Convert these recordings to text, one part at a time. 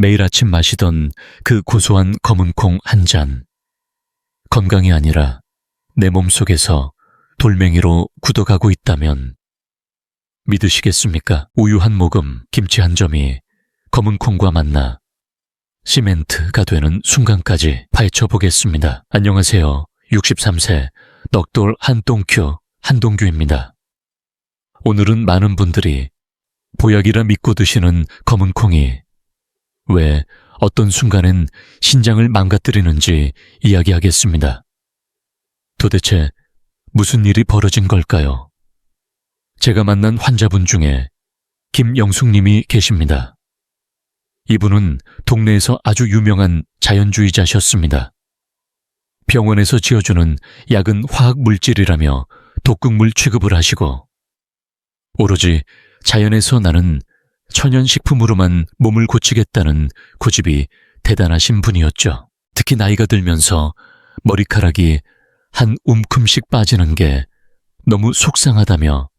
매일 아침 마시던 그 고소한 검은 콩 한 잔. 건강이 아니라 내 몸속에서 돌멩이로 굳어가고 있다면 믿으시겠습니까? 우유 한 모금, 김치 한 점이 검은 콩과 만나 시멘트가 되는 순간까지 파헤쳐 보겠습니다. 안녕하세요. 63세 넋돌 한동규입니다. 오늘은 많은 분들이 보약이라 믿고 드시는 검은 콩이 왜 어떤 순간엔 신장을 망가뜨리는지 이야기하겠습니다. 도대체 무슨 일이 벌어진 걸까요? 제가 만난 환자분 중에 김영숙님이 계십니다. 이분은 동네에서 아주 유명한 자연주의자셨습니다. 병원에서 지어주는 약은 화학물질이라며 독극물 취급을 하시고 오로지 자연에서 나는 천연식품으로만 몸을 고치겠다는 고집이 대단하신 분이었죠. 특히 나이가 들면서 머리카락이 한 움큼씩 빠지는 게 너무 속상하다며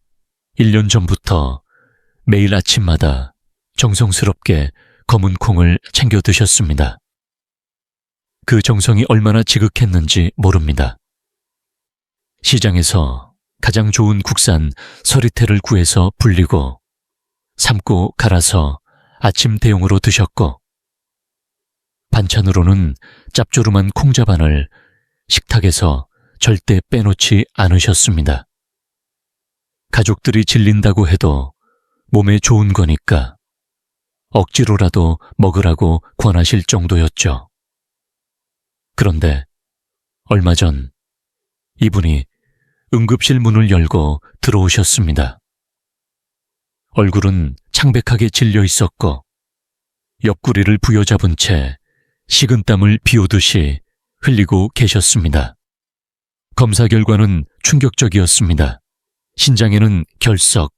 1년 전부터 매일 아침마다 정성스럽게 검은 콩을 챙겨 드셨습니다. 그 정성이 얼마나 지극했는지 모릅니다. 시장에서 가장 좋은 국산 서리태를 구해서 불리고 삶고 갈아서 아침 대용으로 드셨고 반찬으로는 짭조름한 콩자반을 식탁에서 절대 빼놓지 않으셨습니다. 가족들이 질린다고 해도 몸에 좋은 거니까 억지로라도 먹으라고 권하실 정도였죠. 그런데 얼마 전 이분이 응급실 문을 열고 들어오셨습니다. 얼굴은 창백하게 질려 있었고 옆구리를 부여잡은 채 식은땀을 비오듯이 흘리고 계셨습니다. 검사 결과는 충격적이었습니다. 신장에는 결석,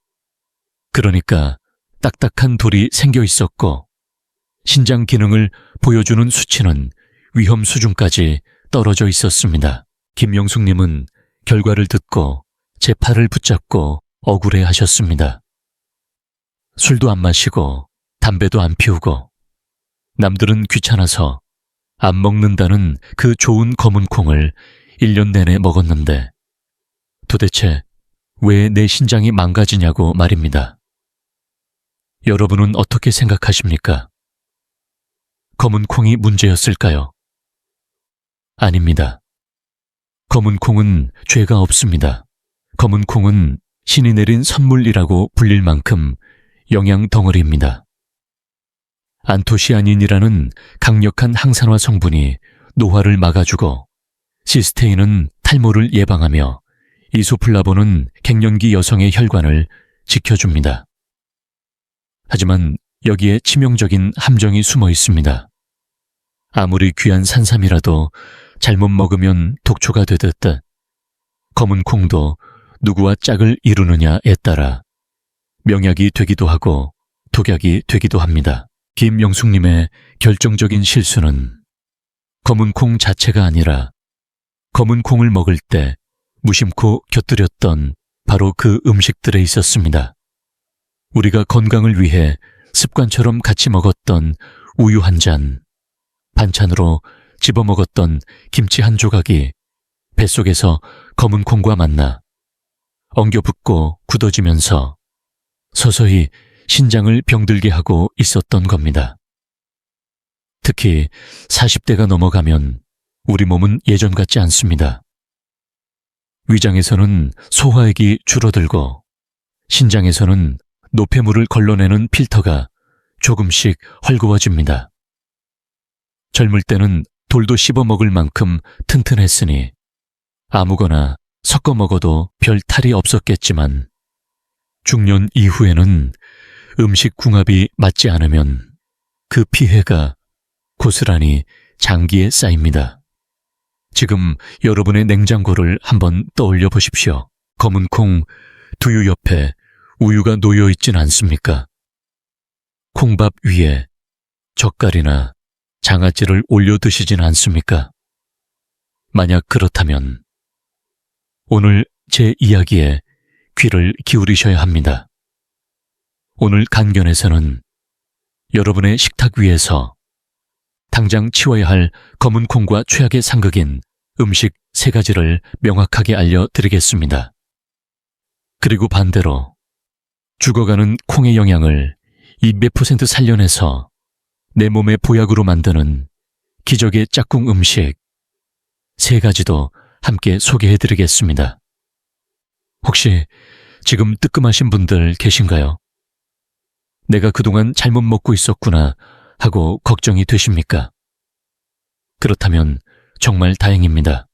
그러니까 딱딱한 돌이 생겨 있었고 신장 기능을 보여주는 수치는 위험 수준까지 떨어져 있었습니다. 김영숙님은 결과를 듣고 제 팔을 붙잡고 억울해 하셨습니다. 술도 안 마시고 담배도 안 피우고 남들은 귀찮아서 안 먹는다는 그 좋은 검은 콩을 1년 내내 먹었는데 도대체 왜 내 신장이 망가지냐고 말입니다. 여러분은 어떻게 생각하십니까? 검은 콩이 문제였을까요? 아닙니다. 검은 콩은 죄가 없습니다. 검은 콩은 신이 내린 선물이라고 불릴 만큼 영양 덩어리입니다. 안토시아닌이라는 강력한 항산화 성분이 노화를 막아주고 시스테인은 탈모를 예방하며 이소플라본은 갱년기 여성의 혈관을 지켜줍니다. 하지만 여기에 치명적인 함정이 숨어 있습니다. 아무리 귀한 산삼이라도 잘못 먹으면 독초가 되듯 검은 콩도 누구와 짝을 이루느냐에 따라 명약이 되기도 하고 독약이 되기도 합니다. 김영숙님의 결정적인 실수는 검은 콩 자체가 아니라 검은 콩을 먹을 때 무심코 곁들였던 바로 그 음식들에 있었습니다. 우리가 건강을 위해 습관처럼 같이 먹었던 우유 한 잔, 반찬으로 집어먹었던 김치 한 조각이 뱃속에서 검은 콩과 만나 엉겨붙고 굳어지면서 서서히 신장을 병들게 하고 있었던 겁니다. 특히 40대가 넘어가면 우리 몸은 예전 같지 않습니다. 위장에서는 소화액이 줄어들고 신장에서는 노폐물을 걸러내는 필터가 조금씩 헐거워집니다. 젊을 때는 돌도 씹어 먹을 만큼 튼튼했으니 아무거나 섞어 먹어도 별 탈이 없었겠지만 중년 이후에는 음식 궁합이 맞지 않으면 그 피해가 고스란히 장기에 쌓입니다. 지금 여러분의 냉장고를 한번 떠올려 보십시오. 검은 콩 두유 옆에 우유가 놓여 있진 않습니까? 콩밥 위에 젓갈이나 장아찌를 올려 드시진 않습니까? 만약 그렇다면 오늘 제 이야기에 귀를 기울이셔야 합니다. 오늘 강견에서는 여러분의 식탁 위에서 당장 치워야 할 검은 콩과 최악의 상극인 음식 3가지를 명확하게 알려드리겠습니다. 그리고 반대로 죽어가는 콩의 영양을 이 몇 % 살려내서 내 몸의 보약으로 만드는 기적의 짝꿍 음식 3가지도 함께 소개해드리겠습니다. 혹시 지금 뜨끔하신 분들 계신가요? 내가 그동안 잘못 먹고 있었구나 하고 걱정이 되십니까? 그렇다면 정말 다행입니다.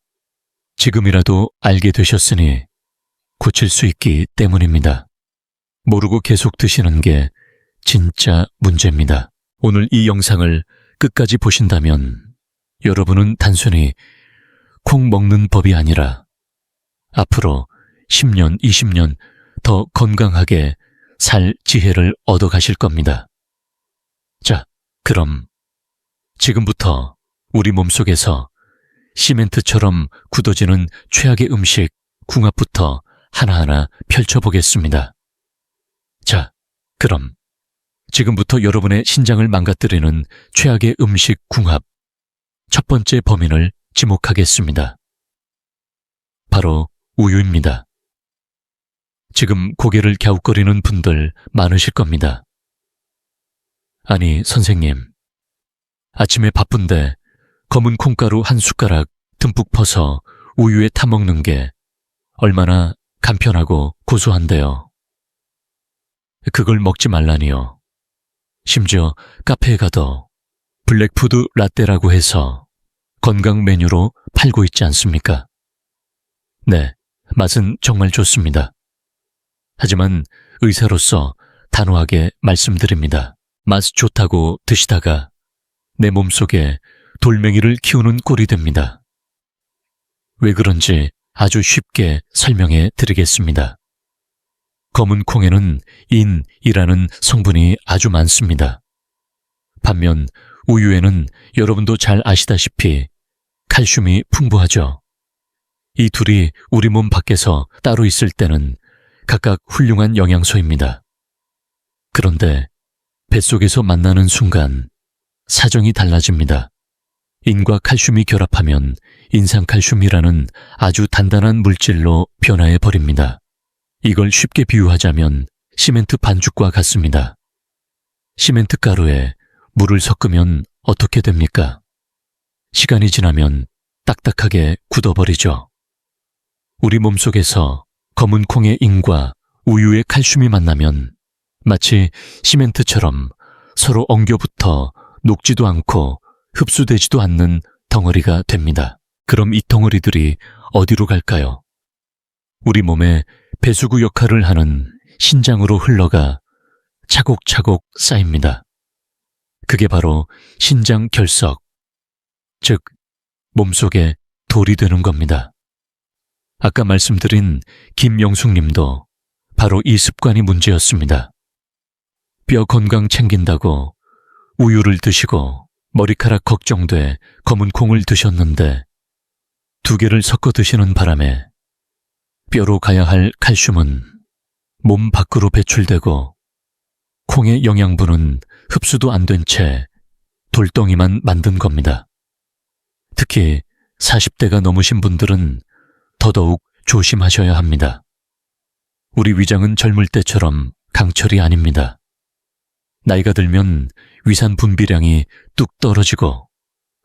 지금이라도 알게 되셨으니 고칠 수 있기 때문입니다. 모르고 계속 드시는 게 진짜 문제입니다. 오늘 이 영상을 끝까지 보신다면 여러분은 단순히 콩 먹는 법이 아니라 앞으로 10년, 20년 더 건강하게 살 지혜를 얻어가실 겁니다. 자, 그럼 지금부터 우리 몸속에서 시멘트처럼 굳어지는 최악의 음식 궁합부터 하나하나 펼쳐보겠습니다. 자, 그럼 지금부터 여러분의 신장을 망가뜨리는 최악의 음식 궁합 첫 번째 범인을 지목하겠습니다. 바로 우유입니다. 지금 고개를 갸웃거리는 분들 많으실 겁니다. 아니, 선생님, 아침에 바쁜데 검은 콩가루 한 숟가락 듬뿍 퍼서 우유에 타먹는 게 얼마나 간편하고 고소한데요. 그걸 먹지 말라니요. 심지어 카페에 가도 블랙푸드 라떼라고 해서 건강 메뉴로 팔고 있지 않습니까? 네, 맛은 정말 좋습니다. 하지만 의사로서 단호하게 말씀드립니다. 맛 좋다고 드시다가 내 몸속에 돌멩이를 키우는 꼴이 됩니다. 왜 그런지 아주 쉽게 설명해 드리겠습니다. 검은 콩에는 인이라는 성분이 아주 많습니다. 반면 우유에는 여러분도 잘 아시다시피 칼슘이 풍부하죠. 이 둘이 우리 몸 밖에서 따로 있을 때는 각각 훌륭한 영양소입니다. 그런데 뱃속에서 만나는 순간 사정이 달라집니다. 인과 칼슘이 결합하면 인산칼슘이라는 아주 단단한 물질로 변화해 버립니다. 이걸 쉽게 비유하자면 시멘트 반죽과 같습니다. 시멘트 가루에 물을 섞으면 어떻게 됩니까? 시간이 지나면 딱딱하게 굳어버리죠. 우리 몸속에서 검은 콩의 인과 우유의 칼슘이 만나면 마치 시멘트처럼 서로 엉겨붙어 녹지도 않고 흡수되지도 않는 덩어리가 됩니다. 그럼 이 덩어리들이 어디로 갈까요? 우리 몸에 배수구 역할을 하는 신장으로 흘러가 차곡차곡 쌓입니다. 그게 바로 신장 결석, 즉 몸속에 돌이 되는 겁니다. 아까 말씀드린 김영숙 님도 바로 이 습관이 문제였습니다. 뼈 건강 챙긴다고 우유를 드시고 머리카락 걱정돼 검은 콩을 드셨는데 2개를 섞어 드시는 바람에 뼈로 가야 할 칼슘은 몸 밖으로 배출되고 콩의 영양분은 흡수도 안 된 채 돌덩이만 만든 겁니다. 특히 40대가 넘으신 분들은 더더욱 조심하셔야 합니다. 우리 위장은 젊을 때처럼 강철이 아닙니다. 나이가 들면 위산 분비량이 뚝 떨어지고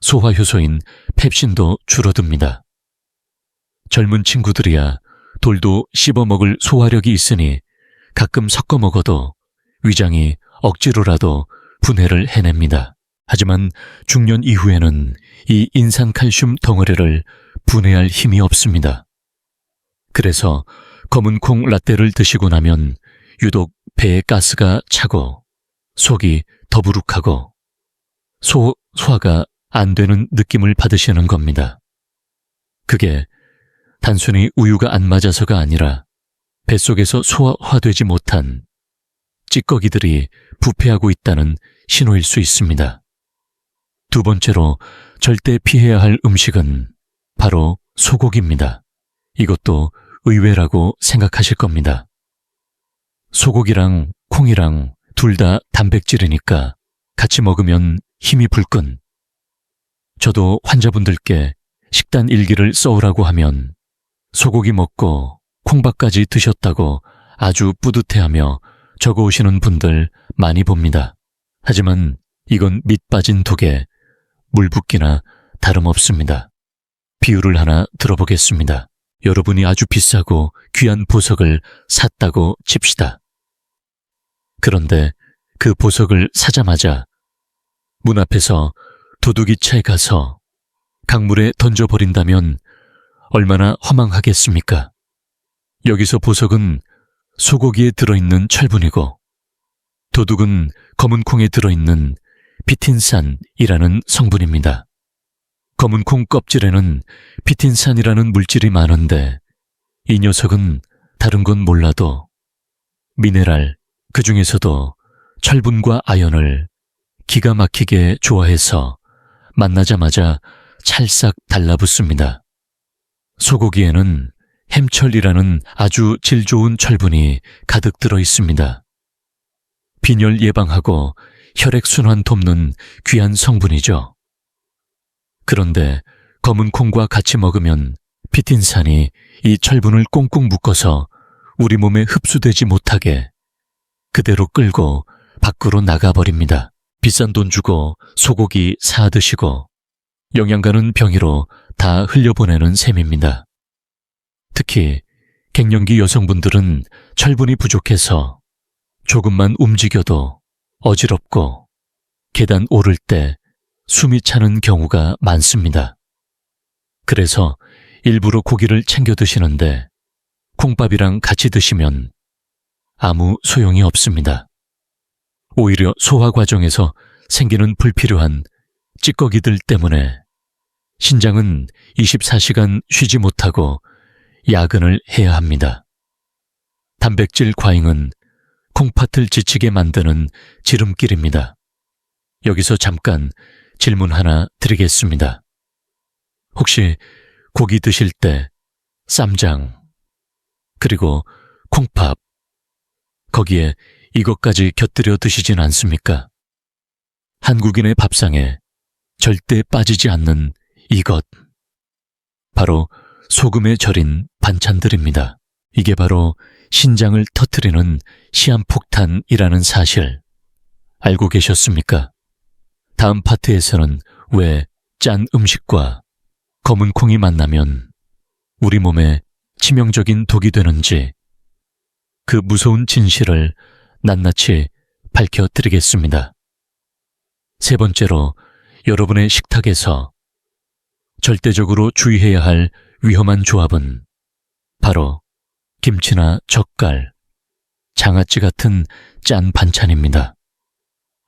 소화효소인 펩신도 줄어듭니다. 젊은 친구들이야 돌도 씹어먹을 소화력이 있으니 가끔 섞어 먹어도 위장이 억지로라도 분해를 해냅니다. 하지만 중년 이후에는 이 인산칼슘 덩어리를 분해할 힘이 없습니다. 그래서 검은 콩 라떼를 드시고 나면 유독 배에 가스가 차고 속이 더부룩하고 소화가 안 되는 느낌을 받으시는 겁니다. 그게 단순히 우유가 안 맞아서가 아니라 뱃속에서 소화되지 못한 찌꺼기들이 부패하고 있다는 신호일 수 있습니다. 2번째로 절대 피해야 할 음식은 바로 소고기입니다. 이것도 의외라고 생각하실 겁니다. 소고기랑 콩이랑 둘 다 단백질이니까 같이 먹으면 힘이 불끈. 저도 환자분들께 식단 일기를 써오라고 하면 소고기 먹고 콩밥까지 드셨다고 아주 뿌듯해하며 적어오시는 분들 많이 봅니다. 하지만 이건 밑 빠진 독에 물 붓기나 다름없습니다. 비유를 하나 들어보겠습니다. 여러분이 아주 비싸고 귀한 보석을 샀다고 칩시다. 그런데 그 보석을 사자마자 문 앞에서 도둑이차에 가서 강물에 던져버린다면 얼마나 허망하겠습니까? 여기서 보석은 소고기에 들어있는 철분이고 도둑은 검은 콩에 들어있는 피틴산이라는 성분입니다. 검은 콩 껍질에는 피틴산이라는 물질이 많은데 이 녀석은 다른 건 몰라도 미네랄, 그 중에서도 철분과 아연을 기가 막히게 좋아해서 만나자마자 찰싹 달라붙습니다. 소고기에는 햄철이라는 아주 질 좋은 철분이 가득 들어 있습니다. 빈혈 예방하고 혈액순환 돕는 귀한 성분이죠. 그런데 검은 콩과 같이 먹으면 피틴산이 이 철분을 꽁꽁 묶어서 우리 몸에 흡수되지 못하게 그대로 끌고 밖으로 나가버립니다. 비싼 돈 주고 소고기 사 드시고 영양가는 병이로 다 흘려보내는 셈입니다. 특히 갱년기 여성분들은 철분이 부족해서 조금만 움직여도 어지럽고 계단 오를 때 숨이 차는 경우가 많습니다. 그래서 일부러 고기를 챙겨 드시는데 콩밥이랑 같이 드시면 아무 소용이 없습니다. 오히려 소화 과정에서 생기는 불필요한 찌꺼기들 때문에 신장은 24시간 쉬지 못하고 야근을 해야 합니다. 단백질 과잉은 콩팥을 지치게 만드는 지름길입니다. 여기서 잠깐 질문 하나 드리겠습니다. 혹시 고기 드실 때 쌈장, 그리고 콩밥, 거기에 이것까지 곁들여 드시진 않습니까? 한국인의 밥상에 절대 빠지지 않는 이것, 바로 소금에 절인 반찬들입니다. 이게 바로 신장을 터뜨리는 시한폭탄이라는 사실 알고 계셨습니까? 다음 파트에서는 왜 짠 음식과 검은 콩이 만나면 우리 몸에 치명적인 독이 되는지 그 무서운 진실을 낱낱이 밝혀드리겠습니다. 세 번째로 여러분의 식탁에서 절대적으로 주의해야 할 위험한 조합은 바로 김치나 젓갈, 장아찌 같은 짠 반찬입니다.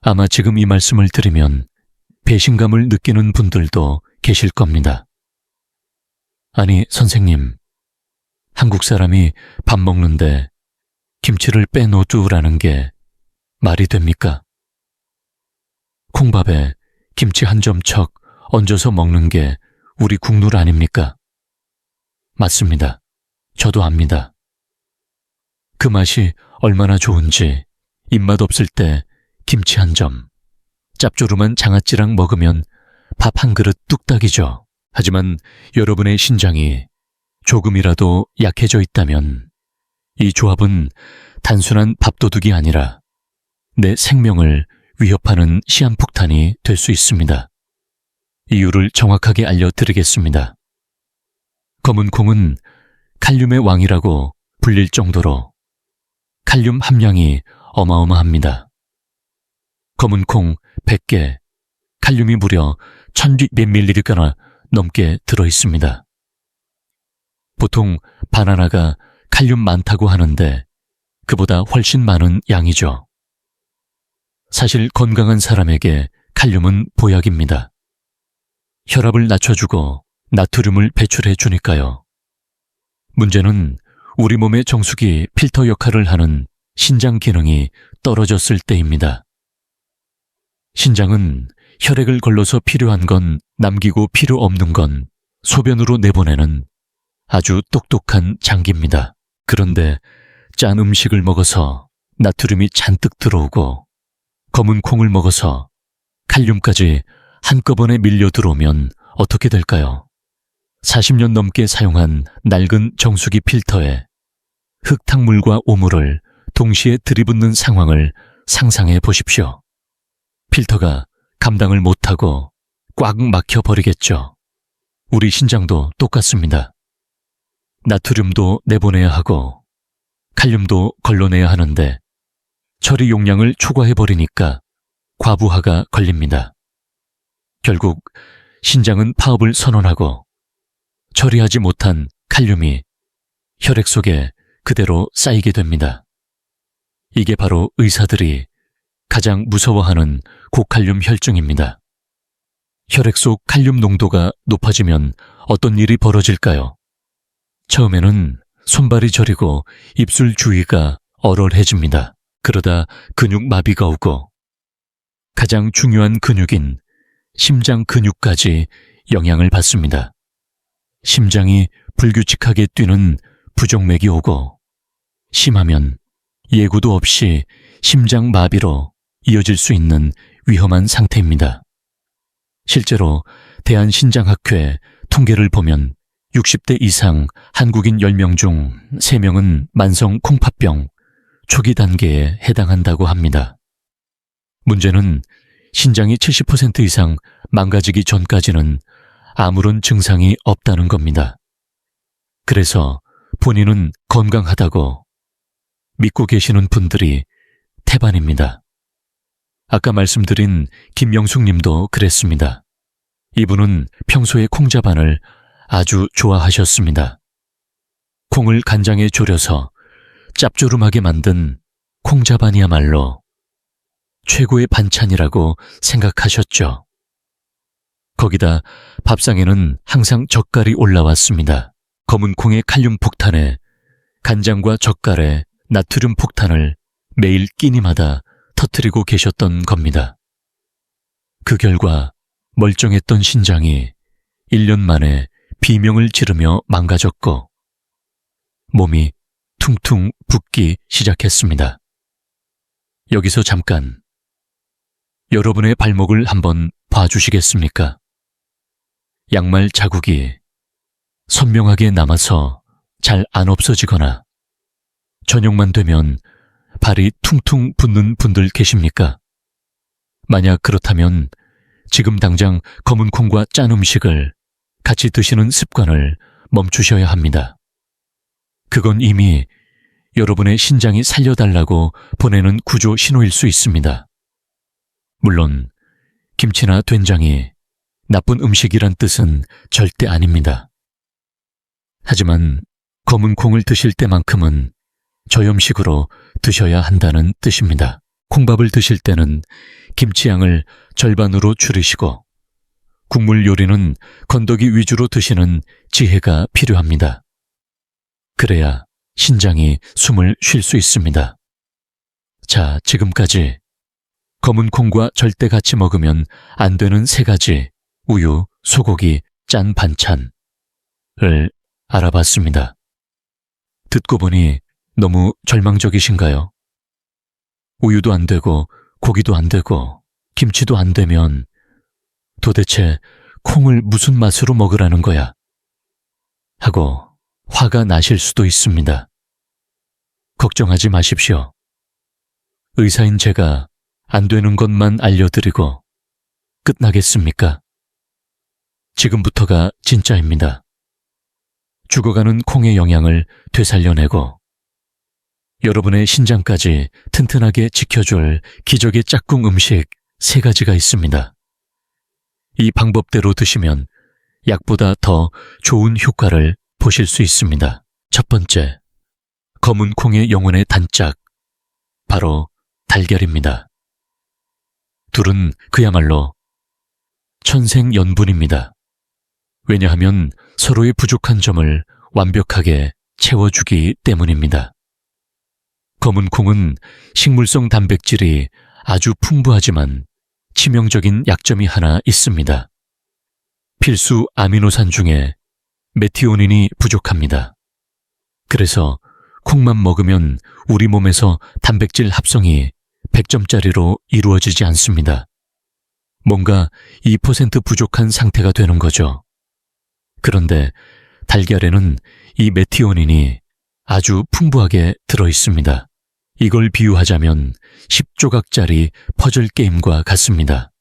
아마 지금 이 말씀을 들으면 배신감을 느끼는 분들도 계실 겁니다. 아니, 선생님, 한국 사람이 밥 먹는데 김치를 빼놓으라는 게 말이 됩니까? 콩밥에 김치 한 점 척 얹어서 먹는 게 우리 국룰 아닙니까? 맞습니다. 저도 압니다. 그 맛이 얼마나 좋은지 입맛 없을 때 김치 한 점, 짭조름한 장아찌랑 먹으면 밥 한 그릇 뚝딱이죠. 하지만 여러분의 신장이 조금이라도 약해져 있다면 이 조합은 단순한 밥도둑이 아니라 내 생명을 위협하는 시한폭탄이 될 수 있습니다. 이유를 정확하게 알려드리겠습니다. 검은 콩은 칼륨의 왕이라고 불릴 정도로 칼륨 함량이 어마어마합니다. 검은 콩 100개, 칼륨이 무려 1000ml가나 넘게 들어있습니다. 보통 바나나가 칼륨 많다고 하는데 그보다 훨씬 많은 양이죠. 사실 건강한 사람에게 칼륨은 보약입니다. 혈압을 낮춰주고 나트륨을 배출해 주니까요. 문제는 우리 몸의 정수기 필터 역할을 하는 신장 기능이 떨어졌을 때입니다. 신장은 혈액을 걸러서 필요한 건 남기고 필요 없는 건 소변으로 내보내는 아주 똑똑한 장기입니다. 그런데 짠 음식을 먹어서 나트륨이 잔뜩 들어오고 검은 콩을 먹어서 칼륨까지 한꺼번에 밀려 들어오면 어떻게 될까요? 40년 넘게 사용한 낡은 정수기 필터에 흙탕물과 오물을 동시에 들이붓는 상황을 상상해 보십시오. 필터가 감당을 못하고 꽉 막혀버리겠죠. 우리 신장도 똑같습니다. 나트륨도 내보내야 하고 칼륨도 걸러내야 하는데 처리 용량을 초과해버리니까 과부하가 걸립니다. 결국 신장은 파업을 선언하고 처리하지 못한 칼륨이 혈액 속에 그대로 쌓이게 됩니다. 이게 바로 의사들이 가장 무서워하는 고칼륨 혈증입니다. 혈액 속 칼륨 농도가 높아지면 어떤 일이 벌어질까요? 처음에는 손발이 저리고 입술 주위가 얼얼해집니다. 그러다 근육 마비가 오고 가장 중요한 근육인 심장 근육까지 영향을 받습니다. 심장이 불규칙하게 뛰는 부정맥이 오고 심하면 예고도 없이 심장 마비로 이어질 수 있는 위험한 상태입니다. 실제로 대한신장학회 통계를 보면 60대 이상 한국인 10명 중 3명은 만성 콩팥병 초기 단계에 해당한다고 합니다. 문제는 신장이 70% 이상 망가지기 전까지는 아무런 증상이 없다는 겁니다. 그래서 본인은 건강하다고 믿고 계시는 분들이 태반입니다. 아까 말씀드린 김영숙 님도 그랬습니다. 이분은 평소에 콩자반을 아주 좋아하셨습니다. 콩을 간장에 졸여서 짭조름하게 만든 콩자반이야말로 최고의 반찬이라고 생각하셨죠. 거기다 밥상에는 항상 젓갈이 올라왔습니다. 검은 콩의 칼륨 폭탄에 간장과 젓갈의 나트륨 폭탄을 매일 끼니마다 터뜨리고 계셨던 겁니다. 그 결과 멀쩡했던 신장이 1년 만에 비명을 지르며 망가졌고 몸이 퉁퉁 붓기 시작했습니다. 여기서 잠깐 여러분의 발목을 한번 봐주시겠습니까? 양말 자국이 선명하게 남아서 잘 안 없어지거나 저녁만 되면 발이 퉁퉁 붓는 분들 계십니까? 만약 그렇다면 지금 당장 검은 콩과 짠 음식을 같이 드시는 습관을 멈추셔야 합니다. 그건 이미 여러분의 신장이 살려달라고 보내는 구조 신호일 수 있습니다. 물론 김치나 된장이 나쁜 음식이란 뜻은 절대 아닙니다. 하지만 검은 콩을 드실 때만큼은 저염식으로 드셔야 한다는 뜻입니다. 콩밥을 드실 때는 김치 양을 절반으로 줄이시고 국물 요리는 건더기 위주로 드시는 지혜가 필요합니다. 그래야 신장이 숨을 쉴 수 있습니다. 자, 지금까지 검은 콩과 절대 같이 먹으면 안 되는 3가지 우유, 소고기, 짠 반찬을 알아봤습니다. 듣고 보니 너무 절망적이신가요? 우유도 안 되고 고기도 안 되고 김치도 안 되면 도대체 콩을 무슨 맛으로 먹으라는 거야? 하고 화가 나실 수도 있습니다. 걱정하지 마십시오. 의사인 제가 안 되는 것만 알려드리고 끝나겠습니까? 지금부터가 진짜입니다. 죽어가는 콩의 영양을 되살려내고 여러분의 신장까지 튼튼하게 지켜줄 기적의 짝꿍 음식 3가지가 있습니다. 이 방법대로 드시면 약보다 더 좋은 효과를 보실 수 있습니다. 첫 번째, 검은 콩의 영혼의 단짝, 바로 달걀입니다. 둘은 그야말로 천생연분입니다. 왜냐하면 서로의 부족한 점을 완벽하게 채워주기 때문입니다. 검은 콩은 식물성 단백질이 아주 풍부하지만 치명적인 약점이 하나 있습니다. 필수 아미노산 중에 메티오닌이 부족합니다. 그래서 콩만 먹으면 우리 몸에서 단백질 합성이 100점짜리로 이루어지지 않습니다. 뭔가 2% 부족한 상태가 되는 거죠. 그런데 달걀에는 이 메티오닌이 아주 풍부하게 들어 있습니다. 이걸 비유하자면 10조각짜리 퍼즐 게임과 같습니다.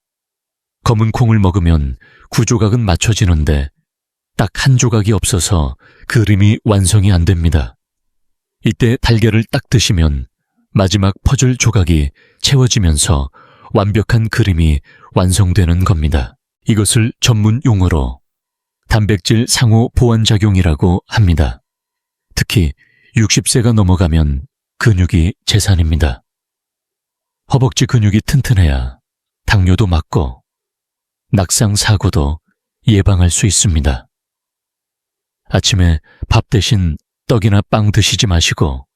검은 콩을 먹으면 9조각은 맞춰지는데 딱 한 조각이 없어서 그림이 완성이 안 됩니다. 이때 달걀을 딱 드시면 마지막 퍼즐 조각이 채워지면서 완벽한 그림이 완성되는 겁니다. 이것을 전문 용어로 단백질 상호 보완작용이라고 합니다. 특히 60세가 넘어가면 근육이 재산입니다. 허벅지 근육이 튼튼해야 당뇨도 막고 낙상 사고도 예방할 수 있습니다. 아침에 밥 대신 떡이나 빵 드시지 마시고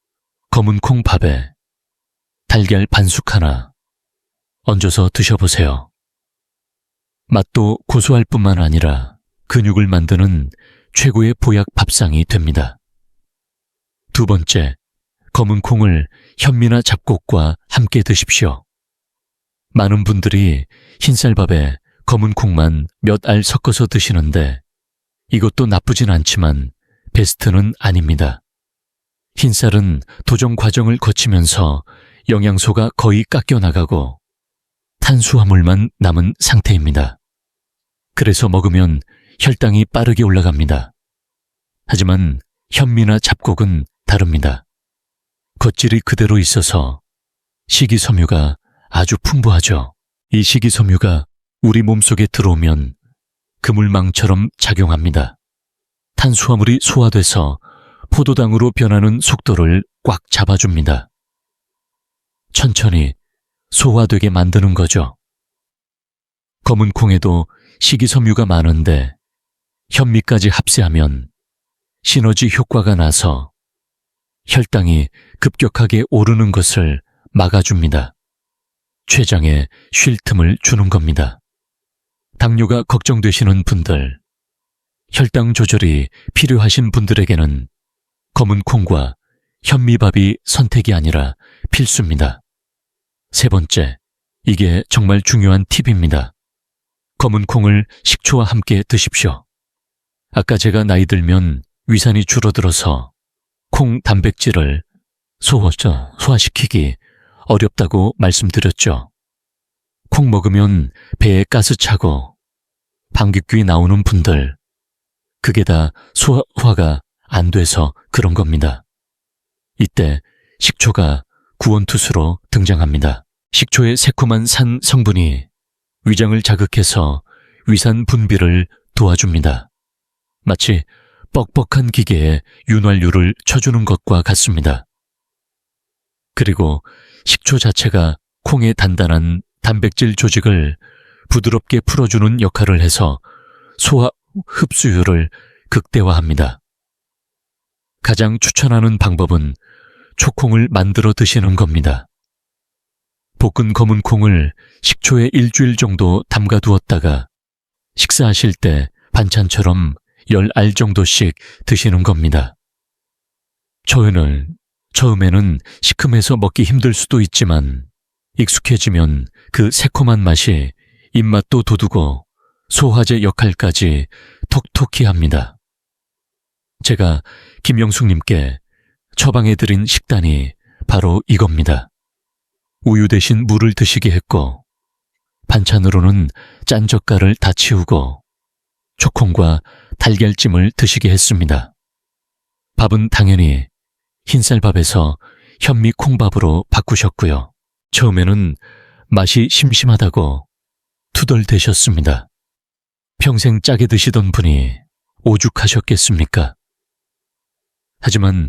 검은 콩 밥에 달걀 반숙 하나 얹어서 드셔보세요. 맛도 고소할 뿐만 아니라 근육을 만드는 최고의 보약 밥상이 됩니다. 두 번째, 검은 콩을 현미나 잡곡과 함께 드십시오. 많은 분들이 흰쌀밥에 검은 콩만 몇 알 섞어서 드시는데 이것도 나쁘진 않지만 베스트는 아닙니다. 흰쌀은 도정 과정을 거치면서 영양소가 거의 깎여나가고 탄수화물만 남은 상태입니다. 그래서 먹으면 혈당이 빠르게 올라갑니다. 하지만 현미나 잡곡은 다릅니다. 겉질이 그대로 있어서 식이섬유가 아주 풍부하죠. 이 식이섬유가 우리 몸속에 들어오면 그물망처럼 작용합니다. 탄수화물이 소화돼서 포도당으로 변하는 속도를 꽉 잡아줍니다. 천천히 소화되게 만드는 거죠. 검은 콩에도 식이섬유가 많은데 현미까지 합세하면 시너지 효과가 나서 혈당이 급격하게 오르는 것을 막아줍니다. 췌장에 쉴 틈을 주는 겁니다. 당뇨가 걱정되시는 분들, 혈당 조절이 필요하신 분들에게는 검은 콩과 현미밥이 선택이 아니라 필수입니다. 세 번째, 이게 정말 중요한 팁입니다. 검은 콩을 식초와 함께 드십시오. 아까 제가 나이 들면 위산이 줄어들어서 콩 단백질을 소화시키기 어렵다고 말씀드렸죠. 콩 먹으면 배에 가스 차고 방귀 나오는 분들, 그게 다 소화가 안 돼서 그런 겁니다. 이때 식초가 구원투수로 등장합니다. 식초의 새콤한 산 성분이 위장을 자극해서 위산 분비를 도와줍니다. 마치 뻑뻑한 기계에 윤활유를 쳐주는 것과 같습니다. 그리고 식초 자체가 콩의 단단한 단백질 조직을 부드럽게 풀어주는 역할을 해서 소화 흡수율을 극대화합니다. 가장 추천하는 방법은 초콩을 만들어 드시는 겁니다. 볶은 검은 콩을 식초에 일주일 정도 담가 두었다가 식사하실 때 반찬처럼 10알 정도씩 드시는 겁니다. 처음에는 시큼해서 먹기 힘들 수도 있지만 익숙해지면 그 새콤한 맛이 입맛도 돋우고 소화제 역할까지 톡톡히 합니다. 제가 김영숙님께 처방해드린 식단이 바로 이겁니다. 우유 대신 물을 드시게 했고 반찬으로는 짠 젓갈을 다 치우고 초콩과 달걀찜을 드시게 했습니다. 밥은 당연히 흰쌀밥에서 현미 콩밥으로 바꾸셨고요. 처음에는 맛이 심심하다고 투덜대셨습니다. 평생 짜게 드시던 분이 오죽하셨겠습니까? 하지만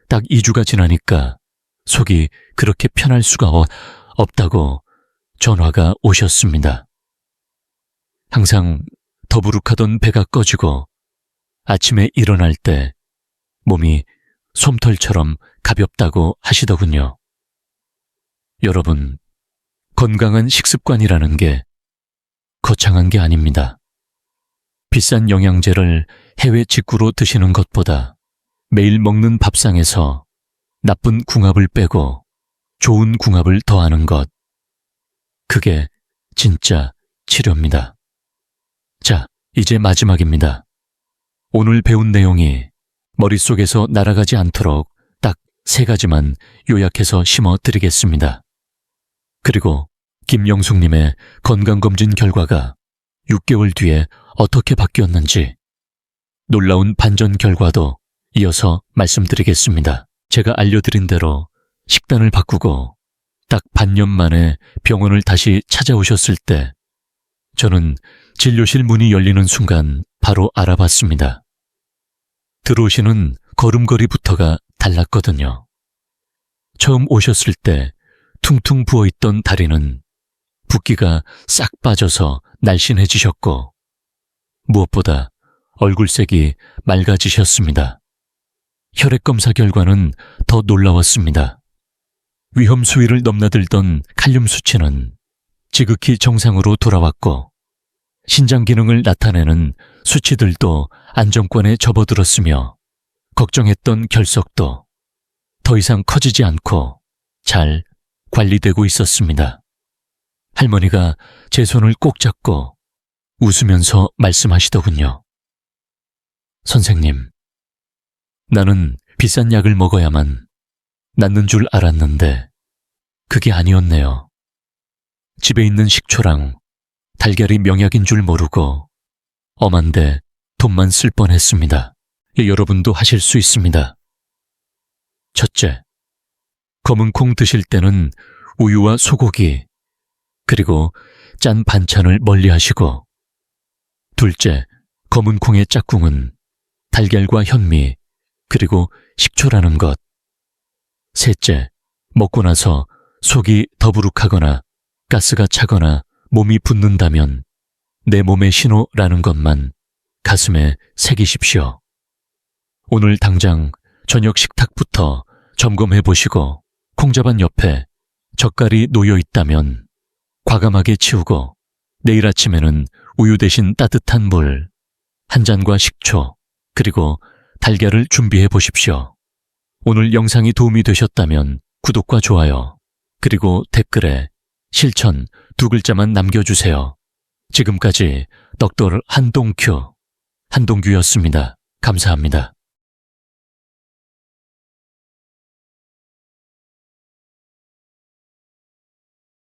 딱 2주가 지나니까 속이 그렇게 편할 수가 없다고 전화가 오셨습니다. 항상 더부룩하던 배가 꺼지고 아침에 일어날 때 몸이 솜털처럼 가볍다고 하시더군요. 여러분, 건강한 식습관이라는 게 거창한 게 아닙니다. 비싼 영양제를 해외 직구로 드시는 것보다 매일 먹는 밥상에서 나쁜 궁합을 빼고 좋은 궁합을 더하는 것, 그게 진짜 치료입니다. 자, 이제 마지막입니다. 오늘 배운 내용이 머릿속에서 날아가지 않도록 딱 3가지만 요약해서 심어드리겠습니다. 그리고 김영숙님의 건강검진 결과가 6개월 뒤에 어떻게 바뀌었는지 놀라운 반전 결과도 이어서 말씀드리겠습니다. 제가 알려드린 대로 식단을 바꾸고 딱 반년 만에 병원을 다시 찾아오셨을 때 저는 진료실 문이 열리는 순간 바로 알아봤습니다. 들어오시는 걸음걸이부터가 달랐거든요. 처음 오셨을 때 퉁퉁 부어있던 다리는 붓기가 싹 빠져서 날씬해지셨고 무엇보다 얼굴색이 맑아지셨습니다. 혈액검사 결과는 더 놀라웠습니다. 위험 수위를 넘나들던 칼륨 수치는 지극히 정상으로 돌아왔고 신장 기능을 나타내는 수치들도 안정권에 접어들었으며 걱정했던 결석도 더 이상 커지지 않고 잘 관리되고 있었습니다. 할머니가 제 손을 꼭 잡고 웃으면서 말씀하시더군요. 선생님, 나는 비싼 약을 먹어야만 낫는 줄 알았는데 그게 아니었네요. 집에 있는 식초랑 달걀이 명약인 줄 모르고 엄한데 돈만 쓸 뻔했습니다. 여러분도 하실 수 있습니다. 첫째, 검은 콩 드실 때는 우유와 소고기 그리고 짠 반찬을 멀리 하시고 둘째, 검은 콩의 짝꿍은 달걀과 현미 그리고 식초라는 것. 셋째, 먹고 나서 속이 더부룩하거나 가스가 차거나 몸이 붓는다면 내 몸의 신호라는 것만 가슴에 새기십시오. 오늘 당장 저녁 식탁부터 점검해 보시고 콩자반 옆에 젓갈이 놓여 있다면 과감하게 치우고 내일 아침에는 우유 대신 따뜻한 물, 한 잔과 식초, 그리고 달걀을 준비해 보십시오. 오늘 영상이 도움이 되셨다면 구독과 좋아요, 그리고 댓글에 실천 2글자만 남겨주세요. 지금까지 덕돌 한동규였습니다. 감사합니다.